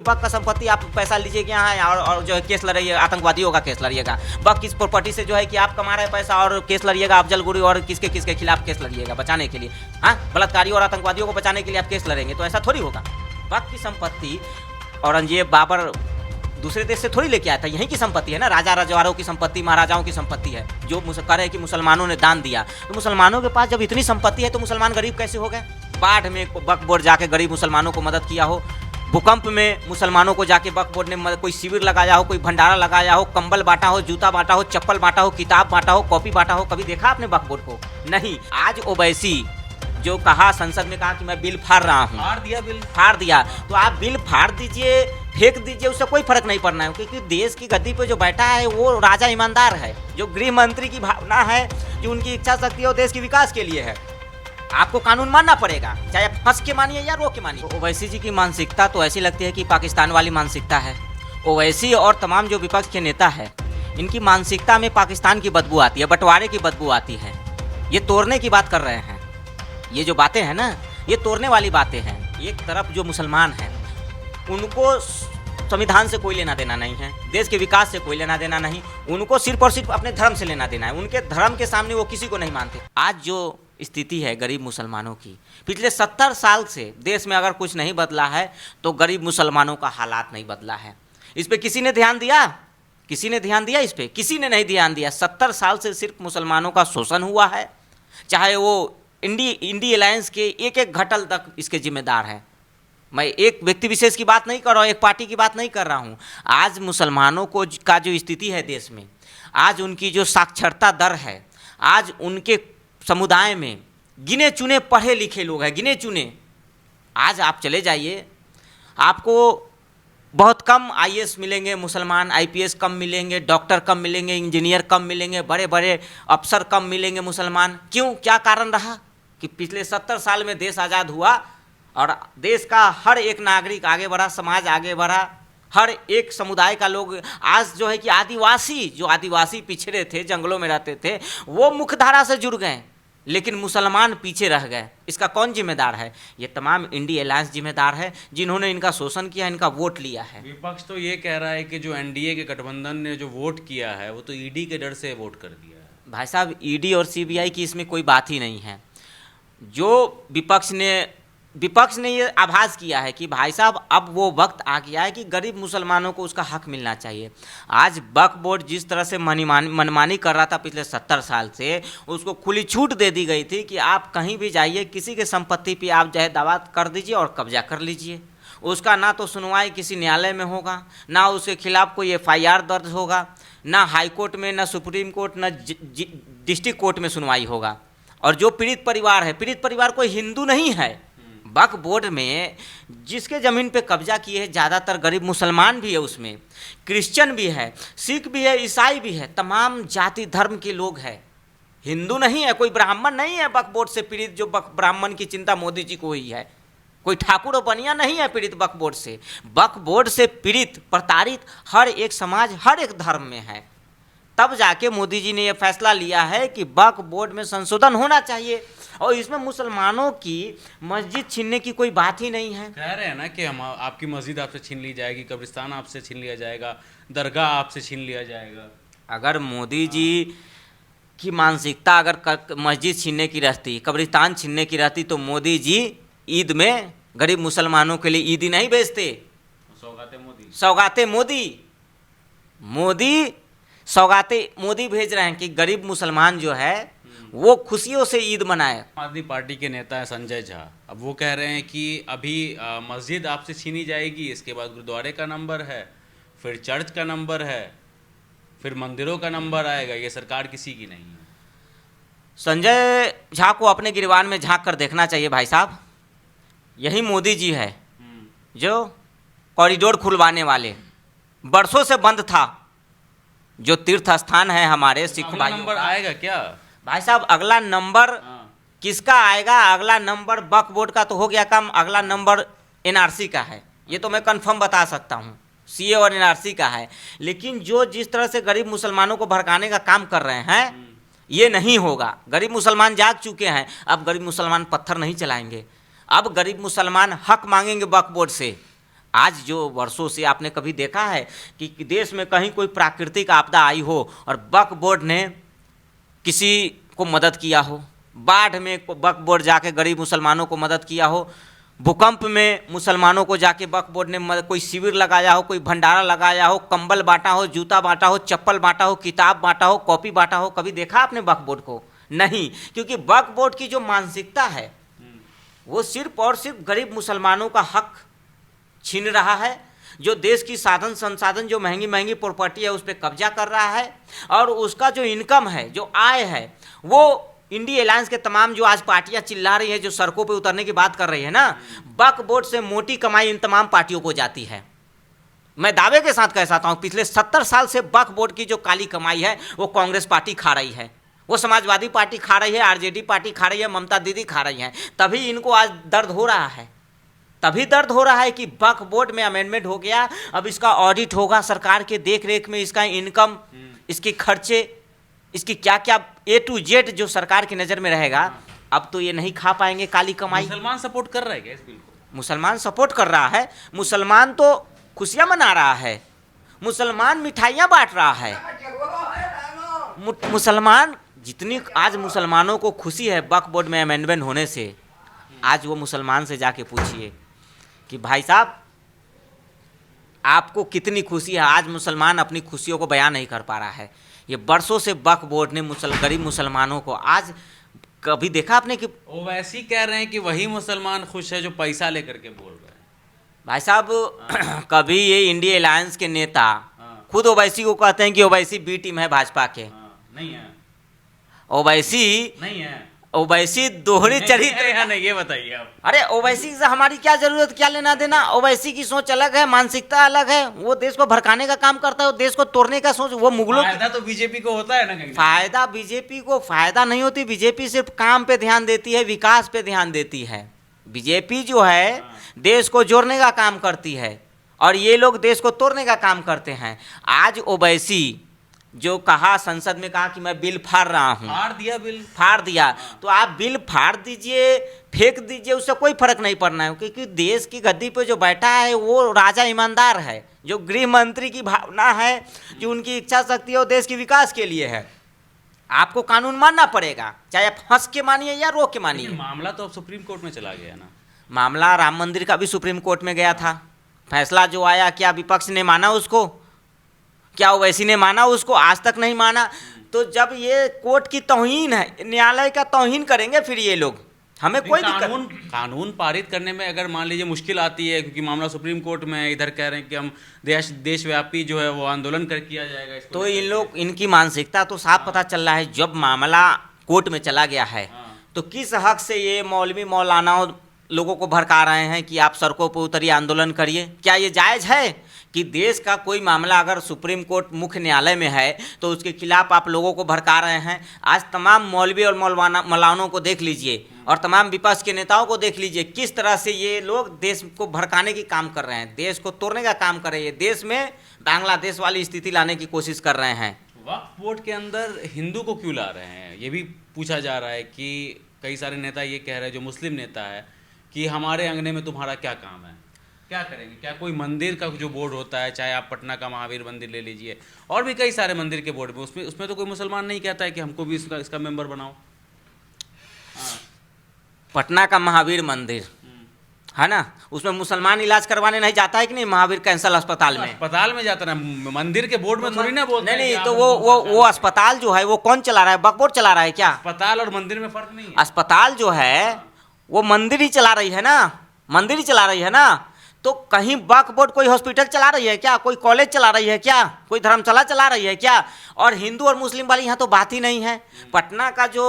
वक्त का संपत्ति आप पैसा लीजिएगा यहाँ और जो है केस लड़िएगा, आतंकवादियों का केस लड़िएगा। वक्त किस प्रॉपर्टी से जो है कि आप कमा रहे पैसा और केस लड़िएगा अफजल गुरु और किसके किसके खिलाफ केस लड़िएगा बचाने के लिए। हाँ, बलात्कारियों और आतंकवादियों को बचाने के लिए आप केस लड़ेंगे, तो ऐसा थोड़ी होगा। वक्त की संपत्ति औरंगजेब बाबर दूसरे देश से थोड़ी लेके आया था, यहीं की संपत्ति है ना। राजा रजवाड़ों की संपत्ति, महाराजाओं की संपत्ति है, जो कह रहे हैं कि मुसलमानों ने दान दिया। तो मुसलमानों के पास जब इतनी संपत्ति है तो मुसलमान गरीब कैसे हो गए? बाढ़ में वक्फ बोर्ड जाके गरीब मुसलमानों को मदद किया हो, भूकंप में मुसलमानों को जाके वक्फ बोर्ड ने कोई शिविर लगाया हो, कोई भंडारा लगाया हो, कंबल बांटा हो, जूता बांटा हो, चप्पल बांटा हो, किताब बांटा हो, कॉपी बांटा हो, कभी देखा आपने वक्फ बोर्ड को? नहीं। आज ओवैसी जो कहा संसद में कहा कि मैं बिल फाड़ रहा हूँ, फाड़ दिया, तो आप बिल फाड़ दीजिए, फेंक दीजिए, उससे कोई फर्क नहीं पड़ना है, क्योंकि देश की गद्दी पे जो बैठा है वो राजा ईमानदार है। जो गृह मंत्री की भावना है कि उनकी इच्छा शक्ति और देश के विकास के लिए है, आपको कानून मानना पड़ेगा, चाहे आप हंस के मानिए या रो के मानिए। ओवैसी जी की मानसिकता तो ऐसी लगती है कि पाकिस्तान वाली मानसिकता है। ओवैसी और तमाम जो विपक्ष के नेता है, इनकी मानसिकता में पाकिस्तान की बदबू आती है, बंटवारे की बदबू आती है। ये तोड़ने की बात कर रहे हैं, ये जो बातें हैं ना, ये तोड़ने वाली बातें हैं। एक तरफ जो मुसलमान हैं उनको संविधान से कोई लेना देना नहीं है, देश के विकास से कोई लेना देना नहीं, उनको सिर्फ और सिर्फ अपने धर्म से लेना देना है। उनके धर्म के सामने वो किसी को नहीं मानते। आज जो स्थिति है गरीब मुसलमानों की, पिछले 70 साल से देश में अगर कुछ नहीं बदला है तो गरीब मुसलमानों का हालात नहीं बदला है। इस पे किसी ने ध्यान दिया? किसी ने ध्यान दिया इस पे? किसी ने नहीं ध्यान दिया। 70 साल से सिर्फ मुसलमानों का शोषण हुआ है, चाहे वो इंडी अलायंस के एक एक घटल तक इसके जिम्मेदार है। मैं एक व्यक्ति विशेष की बात नहीं कर रहा हूँ, एक पार्टी की बात नहीं कर रहा हूँ। आज मुसलमानों को का जो स्थिति है देश में, आज उनकी जो साक्षरता दर है, आज उनके समुदाय में गिने चुने पढ़े लिखे लोग हैं, गिने चुने। आज आप चले जाइए, आपको बहुत कम आईएएस मिलेंगे मुसलमान, आईपीएस कम मिलेंगे, डॉक्टर कम मिलेंगे, इंजीनियर कम मिलेंगे, बड़े बड़े अफसर कम मिलेंगे मुसलमान। क्यों? क्या कारण रहा कि पिछले 70 साल में देश आज़ाद हुआ और देश का हर एक नागरिक आगे बढ़ा, समाज आगे बढ़ा, हर एक समुदाय का लोग आज जो है कि आदिवासी पिछड़े थे, जंगलों में रहते थे, वो मुख्यधारा से जुड़ गए, लेकिन मुसलमान पीछे रह गए। इसका कौन जिम्मेदार है? ये तमाम इंडी अलायंस जिम्मेदार है, जिन्होंने इनका शोषण किया, इनका वोट लिया है। विपक्ष तो ये कह रहा है कि जो एनडीए के गठबंधन ने जो वोट किया है वो तो ईडी के डर से वोट कर दिया है। भाई साहब, ईडी और सीबीआई की इसमें कोई बात ही नहीं है। जो विपक्ष ने ये आभास किया है कि भाई साहब अब वो वक्त आ गया है कि गरीब मुसलमानों को उसका हक मिलना चाहिए। आज वक्फ बोर्ड जिस तरह से मनमानी कर रहा था पिछले 70 साल से, उसको खुली छूट दे दी गई थी कि आप कहीं भी जाइए, किसी के संपत्ति पे आप जो है दावा कर दीजिए और कब्जा कर लीजिए। उसका ना तो सुनवाई किसी न्यायालय में होगा, ना उसके खिलाफ कोई FIR दर्ज होगा, ना हाई कोर्ट में, ना सुप्रीम कोर्ट, ना डिस्ट्रिक्ट कोर्ट में सुनवाई होगा। और जो पीड़ित परिवार है, पीड़ित परिवार कोई हिंदू नहीं है। वक्फ बोर्ड में जिसके ज़मीन पे कब्जा किए हैं ज़्यादातर गरीब मुसलमान भी है, उसमें क्रिश्चियन भी है, सिख भी है, ईसाई भी है, तमाम जाति धर्म के लोग हैं। हिंदू नहीं है, कोई ब्राह्मण नहीं है वक्फ बोर्ड से पीड़ित। जो ब्राह्मण की चिंता मोदी जी को हुई है, कोई ठाकुर और बनिया नहीं है पीड़ित वक्फ बोर्ड से। वक्फ बोर्ड से पीड़ित, प्रताड़ित हर एक समाज, हर एक धर्म में है। तब जाके मोदी जी ने यह फैसला लिया है कि वक्फ बोर्ड में संशोधन होना चाहिए, और इसमें मुसलमानों की मस्जिद छीनने की कोई बात ही नहीं है। कह रहे हैं ना कि हम आपकी मस्जिद आपसे छीन ली जाएगी, कब्रिस्तान आपसे छीन लिया जाएगा, दरगाह आपसे छीन लिया जाएगा। अगर मोदी जी की मानसिकता अगर मस्जिद छीनने की रहती, कब्रिस्तान छीनने की रहती, तो मोदी जी ईद में गरीब मुसलमानों के लिए ईदी नहीं भेजते। सौगाते मोदी भेज रहे हैं कि गरीब मुसलमान जो है वो खुशियों से ईद मनाए। आम आदमी पार्टी के नेता है संजय झा, अब वो कह रहे हैं कि अभी मस्जिद आपसे छीनी जाएगी, इसके बाद गुरुद्वारे का नंबर है, फिर चर्च का नंबर है, फिर मंदिरों का नंबर आएगा, ये सरकार किसी की नहीं है। संजय झा को अपने गिरबान में झांक कर देखना चाहिए भाई साहब। यही मोदी जी है जो कॉरिडोर खुलवाने वाले, बरसों से बंद था, जो तीर्थ स्थान है हमारे सिख भाई। नंबर आएगा क्या भाई साहब? अगला नंबर किसका आएगा? अगला नंबर वक्फ बोर्ड का तो हो गया काम, अगला नंबर NRC का है, ये तो मैं कंफर्म बता सकता हूँ। CA और NRC का है। लेकिन जो जिस तरह से गरीब मुसलमानों को भड़काने का काम कर रहे हैं, ये नहीं होगा। गरीब मुसलमान जाग चुके हैं, अब गरीब मुसलमान पत्थर नहीं चलाएंगे। अब गरीब मुसलमान हक मांगेंगे वक्फ बोर्ड से, आज जो वर्षों से आपने कभी देखा है कि देश में कहीं कोई प्राकृतिक आपदा आई हो और वक्फ बोर्ड ने किसी को मदद किया हो? बाढ़ में वक्फ बोर्ड जाके गरीब मुसलमानों को मदद किया हो, भूकंप में मुसलमानों को जाके वक्फ बोर्ड ने कोई शिविर लगाया हो, कोई भंडारा लगाया हो, कंबल बांटा हो, जूता बांटा हो, चप्पल बांटा हो, किताब बांटा हो, कॉपी बांटा हो? कभी देखा आपने वक्फ बोर्ड को? नहीं, क्योंकि वक्फ बोर्ड की जो मानसिकता है वो सिर्फ और सिर्फ गरीब मुसलमानों का हक छीन रहा है, जो देश की साधन संसाधन, जो महंगी महंगी प्रॉपर्टी है उस पर कब्जा कर रहा है, और उसका जो इनकम है, जो आय है, वो इंडिया अलायंस के तमाम जो आज पार्टियां चिल्ला रही है, जो सड़कों पे उतरने की बात कर रही है ना, वक्फ बोर्ड से मोटी कमाई इन तमाम पार्टियों को जाती है। मैं दावे के साथ कह सकता हूँ पिछले 70 साल से वक्फ बोर्ड की जो काली कमाई है वो कांग्रेस पार्टी खा रही है, वो समाजवादी पार्टी खा रही है, आरजेडी पार्टी खा रही है, ममता दीदी खा रही हैं। तभी इनको आज दर्द हो रहा है, तभी दर्द हो रहा है कि वक्फ बोर्ड में अमेंडमेंट हो गया, अब इसका ऑडिट होगा सरकार के देख रेख में, इसका इनकम, इसके खर्चे, इसकी क्या क्या A to Z जो सरकार की नज़र में रहेगा। अब तो ये नहीं खा पाएंगे काली कमाई। मुसलमान सपोर्ट कर रहा है क्या इस बिल को? मुसलमान सपोर्ट कर रहा है, मुसलमान तो खुशियाँ मना रहा है, मुसलमान मिठाइयाँ बांट रहा है। मुसलमान जितनी आज मुसलमानों को खुशी है वक्फ बोर्ड में अमेंडमेंट होने से, आज वो मुसलमान से जाके पूछिए कि भाई साहब आपको कितनी खुशी है। आज मुसलमान अपनी खुशियों को बयान नहीं कर पा रहा है। ये बरसों से वक्फ बोर्ड ने गरीब मुसलमानों को, आज कभी देखा आपने कि ओवैसी कह रहे हैं कि वही मुसलमान खुश है जो पैसा लेकर के बोल रहे हैं। भाई साहब कभी ये इंडिया अलायंस के नेता खुद ओवैसी को कहते हैं कि ओवैसी बी टीम है भाजपा के। नहीं है, ओवैसी नहीं है, ओवैसी दोहरी चरित्र है नहीं। ये बताइए आप। अरे ओवैसी से हमारी क्या जरूरत, क्या लेना देना? ओवैसी की सोच अलग है, मानसिकता अलग है, वो देश को भड़काने का काम करता है, वो देश को तोड़ने का सोच, वो मुगलों फायदा तो बीजेपी को होता है ना कहीं। फायदा बीजेपी को फायदा नहीं होती। बीजेपी सिर्फ काम पे ध्यान देती है, विकास पे ध्यान देती है। बीजेपी जो है देश को जोड़ने का काम करती है और ये लोग देश को तोड़ने का काम करते हैं। आज ओवैसी जो कहा, संसद में कहा कि मैं बिल फाड़ रहा हूँ, फाड़ दिया बिल, फाड़ दिया। तो आप बिल फाड़ दीजिए, फेंक दीजिए, उससे कोई फर्क नहीं पड़ना है, क्योंकि देश की गद्दी पे जो बैठा है वो राजा ईमानदार है, जो गृह मंत्री की भावना है, जो उनकी इच्छा शक्ति है वो देश के विकास के लिए है। आपको कानून मानना पड़ेगा, चाहे आप हंस के मानिए या रो के मानिए। मामला तो अब सुप्रीम कोर्ट में चला गया ना। मामला राम मंदिर का भी सुप्रीम कोर्ट में गया था, फैसला जो आया, क्या विपक्ष ने माना उसको? क्या ओवैसी ने माना उसको? आज तक नहीं माना। तो जब ये कोर्ट की तौहीन है, न्यायालय का तौहीन करेंगे फिर ये लोग, हमें कोई कानून पारित करने में अगर मान लीजिए मुश्किल आती है, क्योंकि मामला सुप्रीम कोर्ट में है, इधर कह रहे हैं कि हम देशव्यापी जो है वो आंदोलन कर किया जाएगा, तो इन लोग, इनकी मानसिकता तो साफ पता चल रहा है। जब मामला कोर्ट में चला गया है तो किस हक से ये मौलवी मौलानाओं लोगों को भड़का रहे हैं कि आप सड़कों पर उतरिए, आंदोलन करिए? क्या ये जायज़ है कि देश का कोई मामला अगर सुप्रीम कोर्ट मुख्य न्यायालय में है तो उसके खिलाफ आप लोगों को भड़का रहे हैं? आज तमाम मौलवी और मौलानाओं को देख लीजिए और तमाम विपक्ष के नेताओं को देख लीजिए, किस तरह से ये लोग देश को भड़काने की काम कर रहे हैं, देश को तोड़ने का काम कर रहे हैं, देश में बांग्लादेश वाली स्थिति लाने की कोशिश कर रहे हैं। वक्फ बोर्ड के अंदर हिंदू को क्यों ला रहे हैं, ये भी पूछा जा रहा है कि कई सारे नेता ये कह रहे हैं, जो मुस्लिम नेता है, कि हमारे अंगने में तुम्हारा क्या काम है, क्या करेंगे? क्या कोई मंदिर का जो बोर्ड होता है, चाहे आप पटना का महावीर मंदिर ले लीजिए और भी कई सारे मंदिर के बोर्ड में, उसमें तो कोई मुसलमान नहीं कहता है कि हमको भी इसका मेंबर बनाओ। पटना का महावीर मंदिर है ना, उसमें मुसलमान इलाज करवाने नहीं जाता है कि नहीं? महावीर कैंसर अस्पताल में जाता ना, मंदिर के बोर्ड में थोड़ी ना बोलते। नहीं, तो वो अस्पताल जो है वो कौन चला रहा है? वक्फ बोर्ड चला रहा है क्या? अस्पताल और मंदिर में फर्क नहीं है। अस्पताल जो है वो मंदिर ही चला रही है ना, मंदिर ही चला रही है ना। तो कहीं वक्फ बोर्ड कोई हॉस्पिटल चला रही है क्या? कोई कॉलेज चला रही है क्या? कोई धर्मशाला चला रही है क्या? और हिंदू और मुस्लिम वाली यहाँ तो बात ही नहीं है। पटना का जो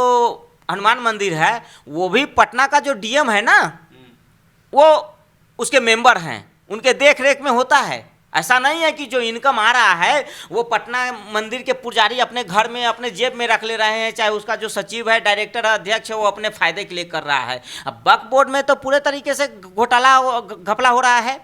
हनुमान मंदिर है वो भी पटना का जो डीएम है ना, वो उसके मेंबर हैं, उनके देख रेख में होता है। ऐसा नहीं है कि जो इनकम आ रहा है वो पटना मंदिर के पुजारी अपने घर में अपने जेब में रख ले रहे हैं, चाहे उसका जो सचिव है, डायरेक्टर है, अध्यक्ष है, वो अपने फायदे के लिए कर रहा है। अब वक्फ बोर्ड में तो पूरे तरीके से घोटाला घपला हो रहा है।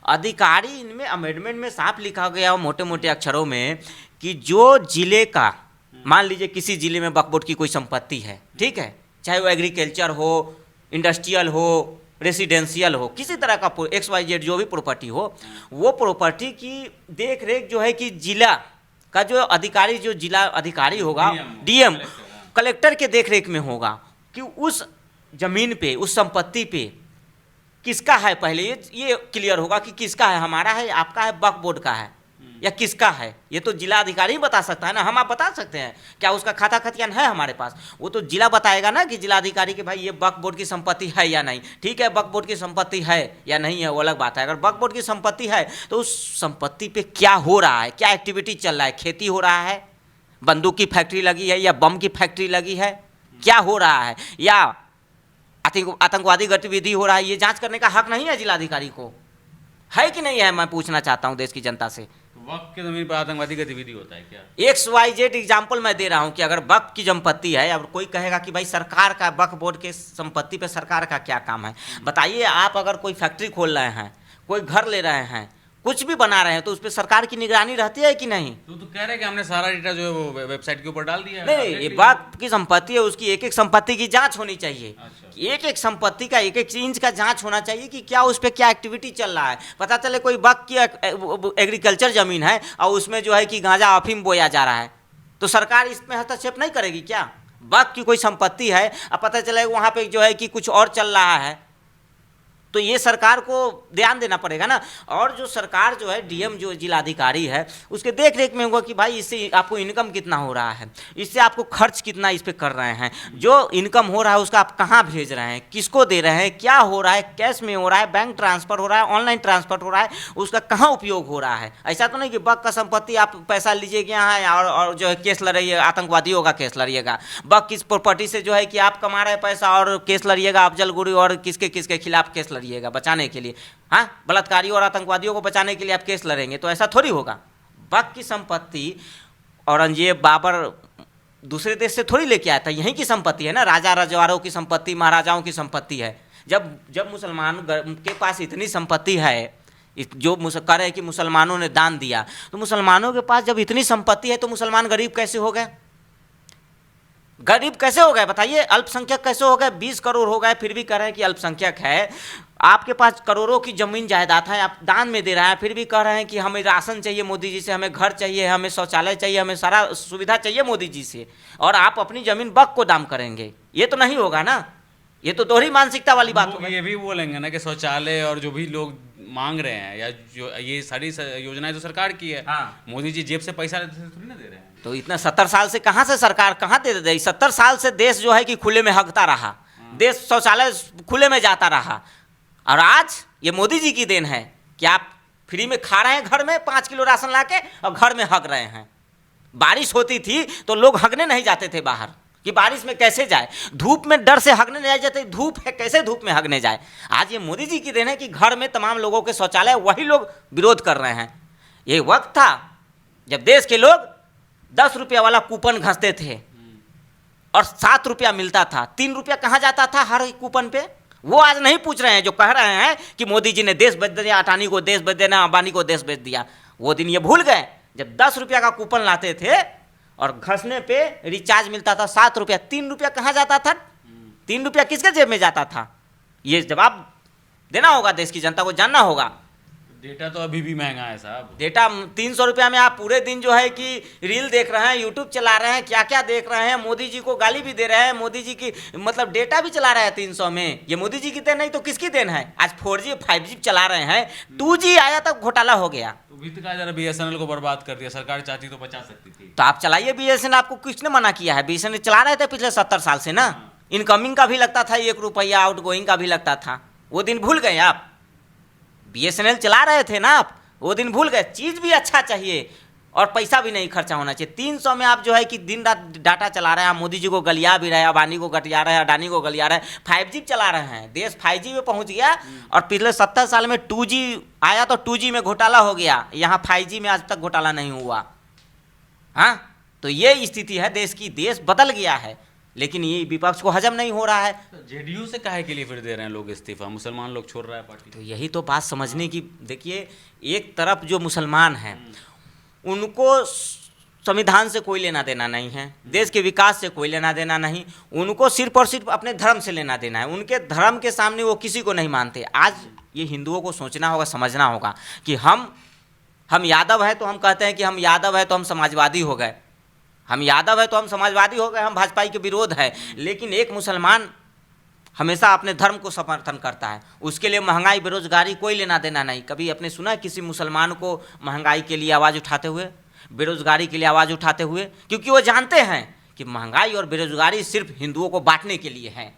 अधिकारी, इनमें अमेंडमेंट में साफ लिखा गया मोटे मोटे अक्षरों में कि जो जिले का, मान लीजिए किसी जिले में वक्फ बोर्ड की कोई संपत्ति है, ठीक है, चाहे वो एग्रीकल्चर हो, इंडस्ट्रियल हो, रेसिडेंशियल हो, किसी तरह का XYZ जो भी प्रॉपर्टी हो, वो प्रॉपर्टी की देख रेख जो है कि जिला का जो अधिकारी, जो जिला अधिकारी होगा, DM कलेक्टर के देख रेख में होगा कि उस जमीन पे, उस संपत्ति पे किसका है। पहले ये क्लियर होगा कि किसका है, हमारा है, आपका है, वक्फ बोर्ड का है, या किसका है। ये तो जिला अधिकारी ही बता सकता है ना, हम आप बता सकते हैं क्या उसका खाता खतियान है हमारे पास? वो तो जिला बताएगा ना कि जिला अधिकारी के भाई ये वक्फ बोर्ड की संपत्ति है या नहीं। ठीक है, वक्फ बोर्ड की संपत्ति है या नहीं है वो अलग बात है। अगर वक्फ बोर्ड की संपत्ति है तो उस संपत्ति पे क्या हो रहा है, क्या एक्टिविटी चल रहा है, खेती हो रहा है, बंदूक की फैक्ट्री लगी है या बम की फैक्ट्री लगी है, क्या हो रहा है, या आतंकवादी गतिविधि हो रहा है, ये जांच करने का हक नहीं है जिलाधिकारी को? है कि नहीं है? मैं पूछना चाहता हूं देश की जनता से। वक्फ की जमीन पर आतंकवादी गतिविधि होता है क्या? XYZ एग्जाम्पल मैं दे रहा हूं कि अगर वक्फ की संपत्ति है, अब कोई कहेगा कि भाई सरकार का, वक्फ बोर्ड के संपत्ति पे सरकार का क्या काम है? बताइए, आप अगर कोई फैक्ट्री खोल रहे हैं, कोई घर ले रहे हैं, कुछ भी बना रहे हैं, तो उस पर सरकार की निगरानी रहती है कि नहीं? तो कह रहे हैं कि हमने सारा डेटा जो है वो वेबसाइट के ऊपर डाल दिया है। नहीं, ये वक्फ की संपत्ति है, उसकी एक एक संपत्ति की जांच होनी चाहिए। अच्छा। एक एक संपत्ति का एक एक इंच का जांच होना चाहिए कि क्या उस पर क्या एक्टिविटी चल रहा है। पता चले कोई वक्फ की एग्रीकल्चर जमीन है और उसमें जो है कि गांजा अफीम बोया जा रहा है, तो सरकार इसमें हस्तक्षेप नहीं करेगी क्या? वक्फ की कोई संपत्ति है और पता चले वहाँ पे जो है कि कुछ और चल रहा है, तो ये सरकार को ध्यान देना पड़ेगा ना। और जो सरकार जो है, DM जो जिलाधिकारी है, उसके देख रेख में होगा कि भाई इससे आपको इनकम कितना हो रहा है, इससे आपको खर्च कितना इस पे कर रहे हैं, जो इनकम हो रहा है उसका आप कहाँ भेज रहे हैं, किसको दे रहे हैं, क्या हो रहा है, कैश में हो रहा है, बैंक ट्रांसफर हो रहा है, ऑनलाइन ट्रांसफर हो रहा है, उसका कहाँ उपयोग हो रहा है। ऐसा तो नहीं कि वक्फ का संपत्ति आप पैसा लीजिएगा यहाँ और जो है केस लड़िएगा, आतंकवादियों का केस लड़िएगा। वक्फ की प्रॉपर्टी से जो है कि आप कमा रहे पैसा और केस लड़िएगा अफजल गुरी और किसके किसके खिलाफ केस लड़िएगा बचाने के लिए। हाँ, बलात्कारियों और आतंकवादियों को बचाने के लिए आप केस लड़ेंगे, तो ऐसा थोड़ी होगा। वक्फ की संपत्ति औरंगजेब, बाबर दूसरे देश से थोड़ी लेके आया था, यहीं की संपत्ति है ना, राजा रजवाड़ों की संपत्ति, महाराजाओं की संपत्ति है। जब मुसलमान के पास इतनी संपत्ति है, जो कह रहे हैं कि मुसलमानों ने दान दिया, तो मुसलमानों के पास जब इतनी संपत्ति है तो मुसलमान गरीब कैसे हो गए? गरीब कैसे हो गए बताइए? अल्पसंख्यक कैसे हो गए? 20 करोड़ हो गए, फिर भी कह रहे हैं कि अल्पसंख्यक है। आपके पास करोड़ों की जमीन जायदाद है, आप दान में दे रहे हैं, फिर भी कह रहे हैं कि हमें राशन चाहिए मोदी जी से, हमें घर चाहिए, हमें शौचालय चाहिए, हमें सारा सुविधा चाहिए मोदी जी से, और आप अपनी जमीन वक्फ को दान करेंगे। ये तो नहीं होगा ना, ये तो दोहरी मानसिकता वाली बात होगी। ये भी बोलेंगे ना कि शौचालय और जो भी लोग मांग रहे हैं, या जो ये सारी योजनाएं तो सरकार की है। हाँ। मोदी जी जेब से पैसा थोड़ी ना दे रहे हैं। तो इतना 70 साल से कहाँ से सरकार कहाँ दे रही? 70 साल से देश जो है कि खुले में हगता रहा, देश शौचालय खुले में जाता रहा, और आज ये मोदी जी की देन है कि आप फ्री में खा रहे हैं, घर में 5 किलो राशन लाके, और घर में हग रहे हैं। बारिश होती थी तो लोग हगने नहीं जाते थे बाहर, कि बारिश में कैसे जाए, धूप में डर से हगने नहीं जाते, धूप है कैसे धूप में हगने जाए। आज ये मोदी जी की देन है कि घर में तमाम लोगों के शौचालय, वही लोग विरोध कर रहे हैं। ये वक्त था जब देश के लोग 10 रुपया वाला कूपन घसते थे और 7 रुपया मिलता था, 3 रुपया कहाँ जाता था हर कूपन पे? वो आज नहीं पूछ रहे हैं, जो कह रहे हैं कि मोदी जी ने देश बेच दिया, अटानी को देश बेच देना, अंबानी को देश बेच दिया। वो दिन ये भूल गए जब 10 रुपया का कूपन लाते थे और घसने पे रिचार्ज मिलता था 7 रुपया। 3 रुपया कहाँ जाता था? 3 रुपया किसके जेब में जाता था? ये जवाब देना होगा, देश की जनता को जानना होगा। डेटा तो अभी भी महंगा है साहब। डेटा 300 रुपया में आप पूरे दिन जो है कि रील देख रहे हैं, यूट्यूब चला रहे हैं, क्या क्या देख रहे हैं, मोदी जी को गाली भी दे रहे हैं, मोदी जी की मतलब डेटा भी चला रहे हैं 300 में। ये मोदी जी की देन नहीं तो किसकी देन है? आज 4G 5G चला रहे हैं, 2G आया तक घोटाला हो गया। तो भी तो कहा जा रहा BSNL को बर्बाद कर दिया, सरकार चाहती तो बचा सकती थी। तो आप चलाइए BSNL, आपको किसने मना किया है? BSNL चला रहे थे पिछले 70 साल से ना। इनकमिंग का भी लगता था 1 रुपया, आउट गोइंग का भी लगता था। वो दिन भूल गए आप? BSNL चला रहे थे ना आप, वो दिन भूल गए। चीज़ भी अच्छा चाहिए और पैसा भी नहीं खर्चा होना चाहिए। 300 में आप जो है कि दिन रात डाटा चला रहे हैं, मोदी जी को गलिया भी रहे हैं, अंबानी को गटिया रहे हैं, अडानी को गलिया रहे हैं, 5G चला रहे हैं, देश 5G में पहुंच गया। और पिछले 70 साल में 2G आया तो 2G में घोटाला हो गया, यहाँ 5G में आज तक घोटाला नहीं हुआ। हाँ, तो ये स्थिति है देश की, देश बदल गया है, लेकिन ये विपक्ष को हजम नहीं हो रहा है। तो जेडीयू से काहे के लिए फिर दे रहे हैं लोग इस्तीफा? मुसलमान लोग छोड़ रहा है पार्टी। तो यही तो बात समझने की। देखिए, एक तरफ जो मुसलमान हैं उनको संविधान से कोई लेना देना नहीं है, देश के विकास से कोई लेना देना नहीं, उनको सिर्फ और सिर्फ अपने धर्म से लेना देना है। उनके धर्म के सामने वो किसी को नहीं मानते। आज ये हिंदुओं को सोचना होगा, समझना होगा कि हम यादव हैं तो हम कहते हैं कि हम यादव हैं तो हम समाजवादी हो गए, हम यादव हैं तो हम समाजवादी हो गए, हम भाजपा के विरोध है। लेकिन एक मुसलमान हमेशा अपने धर्म को समर्थन करता है, उसके लिए महंगाई बेरोजगारी कोई लेना देना नहीं। कभी आपने सुना किसी मुसलमान को महंगाई के लिए आवाज़ उठाते हुए, बेरोजगारी के लिए आवाज़ उठाते हुए? क्योंकि वो जानते हैं कि महंगाई और बेरोजगारी सिर्फ हिंदुओं को बांटने के लिए है।